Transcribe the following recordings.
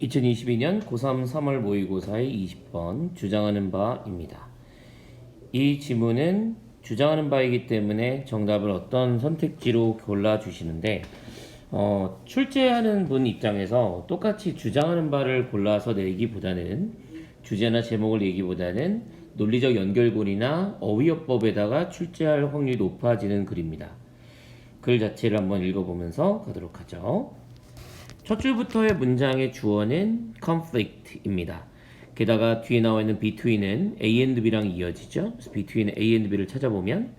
2022년 고3 3월 모의고사의 20번 주장하는 바입니다. 이 지문은 주장하는 바이기 때문에 정답을 어떤 선택지로 골라주시는데 출제하는 분 입장에서 똑같이 주장하는 바를 골라서 내기보다는 주제나 제목을 내기보다는 논리적 연결고리나 어휘어법에다가 출제할 확률이 높아지는 글입니다. 글 자체를 한번 읽어보면서 가도록 하죠. 첫 줄부터의 문장의 주어는 conflict입니다. 게다가 뒤에 나와 있는 between은 A and B랑 이어지죠. 그래서 between A and B를 찾아보면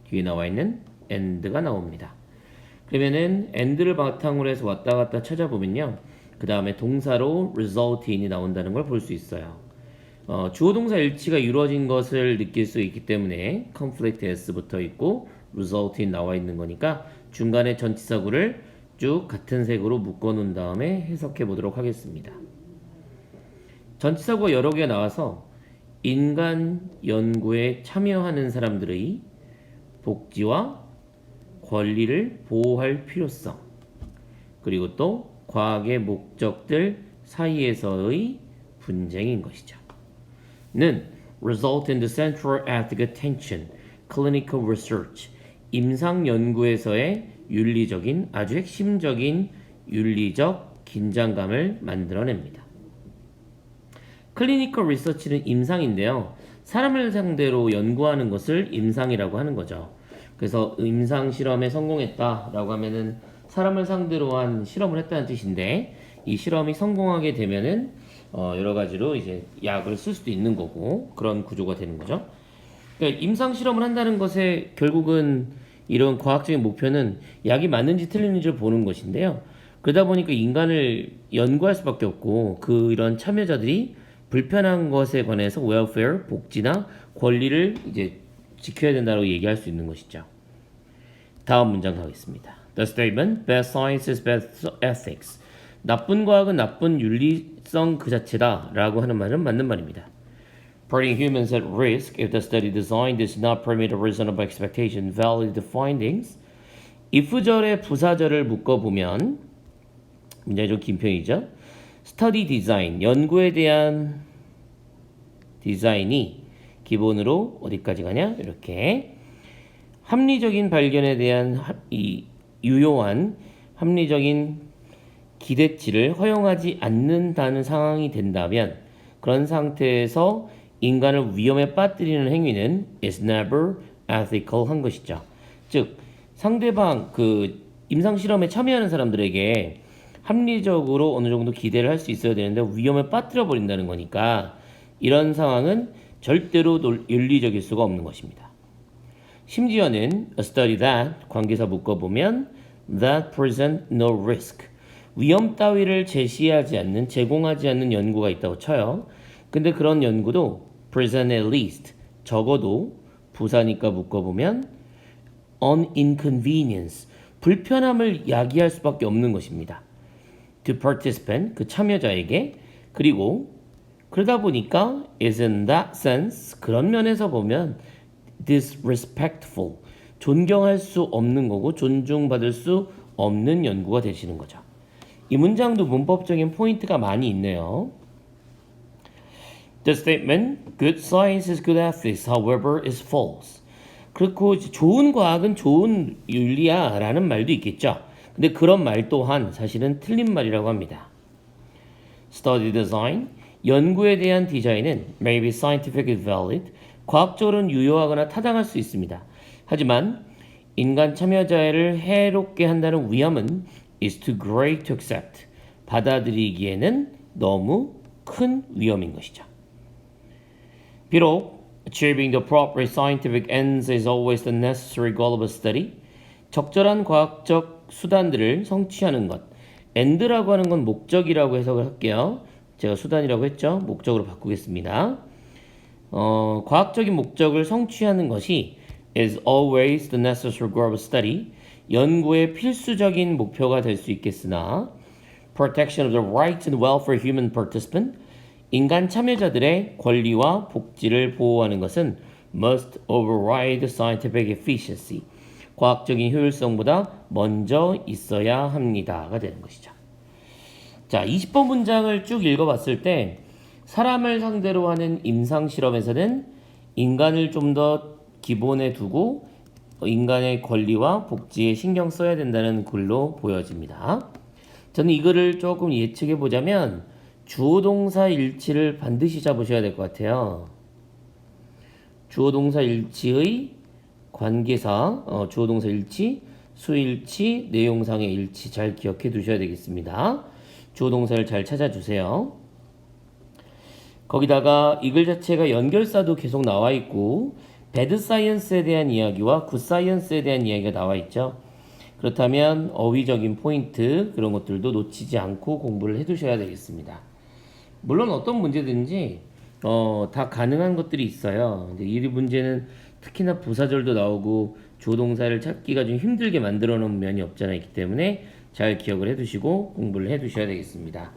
뒤에 나와 있는 and가 나옵니다. 그러면은 and를 바탕으로 해서 왔다 갔다 찾아보면요. 그 다음에 동사로 result in이 나온다는 걸 볼 수 있어요. 주어 동사 일치가 이루어진 것을 느낄 수 있기 때문에 conflict s 붙어 있고 result in 나와 있는 거니까 중간에 전치사구를 쭉 같은 색으로 묶어 놓은 다음에 해석해 보도록 하겠습니다. 전치사구가 여러 개가 나와서 인간 연구에 참여하는 사람들의 복지와 권리를 보호할 필요성, 그리고 또 과학의 목적들 사이에서의 분쟁인 것이죠. 는 result in the central ethic attention, clinical research, 임상 연구에서의 윤리적인 아주 핵심적인 윤리적 긴장감을 만들어냅니다. 클리니컬 리서치는 임상인데요. 사람을 상대로 연구하는 것을 임상이라고 하는 거죠. 그래서 임상 실험에 성공했다라고 하면은 사람을 상대로 한 실험을 했다는 뜻인데 이 실험이 성공하게 되면은 여러 가지로 이제 약을 쓸 수도 있는 거고 그런 구조가 되는 거죠. 그러니까 임상 실험을 한다는 것에 결국은 이런 과학적인 목표는 약이 맞는지 틀린지를 보는 것인데요. 그러다 보니까 인간을 연구할 수밖에 없고 이런 참여자들이 불편한 것에 관해서 welfare, 복지나 권리를 이제 지켜야 된다고 얘기할 수 있는 것이죠. 다음 문장 가겠습니다. The statement, bad science is bad ethics. 나쁜 과학은 나쁜 윤리성 그 자체다 라고 하는 말은 맞는 말입니다. Putting humans at risk if the study design does not permit a reasonable expectation, validate the findings. if절에 부사절을 묶어보면 문장이 좀 긴 편이죠. Study design, 연구에 대한 디자인이 기본으로 어디까지 가냐? 이렇게 합리적인 발견에 대한 이 유효한 합리적인 기대치를 허용하지 않는다는 상황이 된다면 그런 상태에서 인간을 위험에 빠뜨리는 행위는 is never ethical 한 것이죠. 즉 상대방 임상 실험에 참여하는 사람들에게 합리적으로 어느 정도 기대를 할 수 있어야 되는데 위험에 빠뜨려 버린다는 거니까 이런 상황은 절대로 윤리적일 수가 없는 것입니다. 심지어는 a study that 관계사 묶어보면 that present no risk 위험 따위를 제공하지 않는 연구가 있다고 쳐요. 근데 그런 연구도 present at least 적어도 부사니까 묶어보면 an inconvenience 불편함을 야기할 수밖에 없는 것입니다. to participant 참여자에게 그리고 그러다 보니까 is in that sense 그런 면에서 보면 disrespectful 존경할 수 없는 거고 존중받을 수 없는 연구가 되시는 거죠. 이 문장도 문법적인 포인트가 많이 있네요. The statement, good science is good ethics, however, is false. 그렇고 좋은 과학은 좋은 윤리야 라는 말도 있겠죠. 근데 그런 말 또한 사실은 틀린 말이라고 합니다. Study design, 연구에 대한 디자인은 may be scientifically valid, 과학적으로는 유효하거나 타당할 수 있습니다. 하지만 인간 참여자를 해롭게 한다는 위험은 is too great to accept. 받아들이기에는 너무 큰 위험인 것이죠. 비록 achieving the appropriate scientific ends is always the necessary goal of a study. 적절한 과학적 수단들을 성취하는 것. end라고 하는 건 목적이라고 해석을 할게요. 제가 수단이라고 했죠. 목적으로 바꾸겠습니다. 과학적인 목적을 성취하는 것이 is always the necessary goal of a study. 연구의 필수적인 목표가 될 수 있겠으나 protection of the rights and welfare of human participant 인간 참여자들의 권리와 복지를 보호하는 것은 must override scientific efficiency 과학적인 효율성보다 먼저 있어야 합니다가 되는 것이죠. 자, 20번 문장을 쭉 읽어봤을 때 사람을 상대로 하는 임상 실험에서는 인간을 좀 더 기본에 두고 인간의 권리와 복지에 신경 써야 된다는 글로 보여집니다. 저는 이거를 조금 예측해 보자면 주어 동사 일치를 반드시 잡으셔야 될 것 같아요. 주어 동사 일치의 관계사, 주어 동사 일치, 수일치, 내용상의 일치 잘 기억해 두셔야 되겠습니다. 주어 동사를 잘 찾아주세요. 거기다가 이 글 자체가 연결사도 계속 나와 있고 배드 사이언스에 대한 이야기와 굿 사이언스에 대한 이야기가 나와 있죠. 그렇다면 어휘적인 포인트 그런 것들도 놓치지 않고 공부를 해 두셔야 되겠습니다. 물론 어떤 문제든지 다 가능한 것들이 있어요. 근데 이 문제는 특히나 부사절도 나오고 조동사를 찾기가 좀 힘들게 만들어 놓은 면이 없잖아요. 있기 때문에 잘 기억을 해 두시고 공부를 해 두셔야 되겠습니다.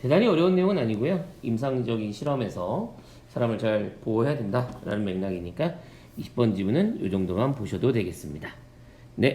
대단히 어려운 내용은 아니고요. 임상적인 실험에서 사람을 잘 보호해야 된다라는 맥락이니까 20번 지문은 이 정도만 보셔도 되겠습니다. 네.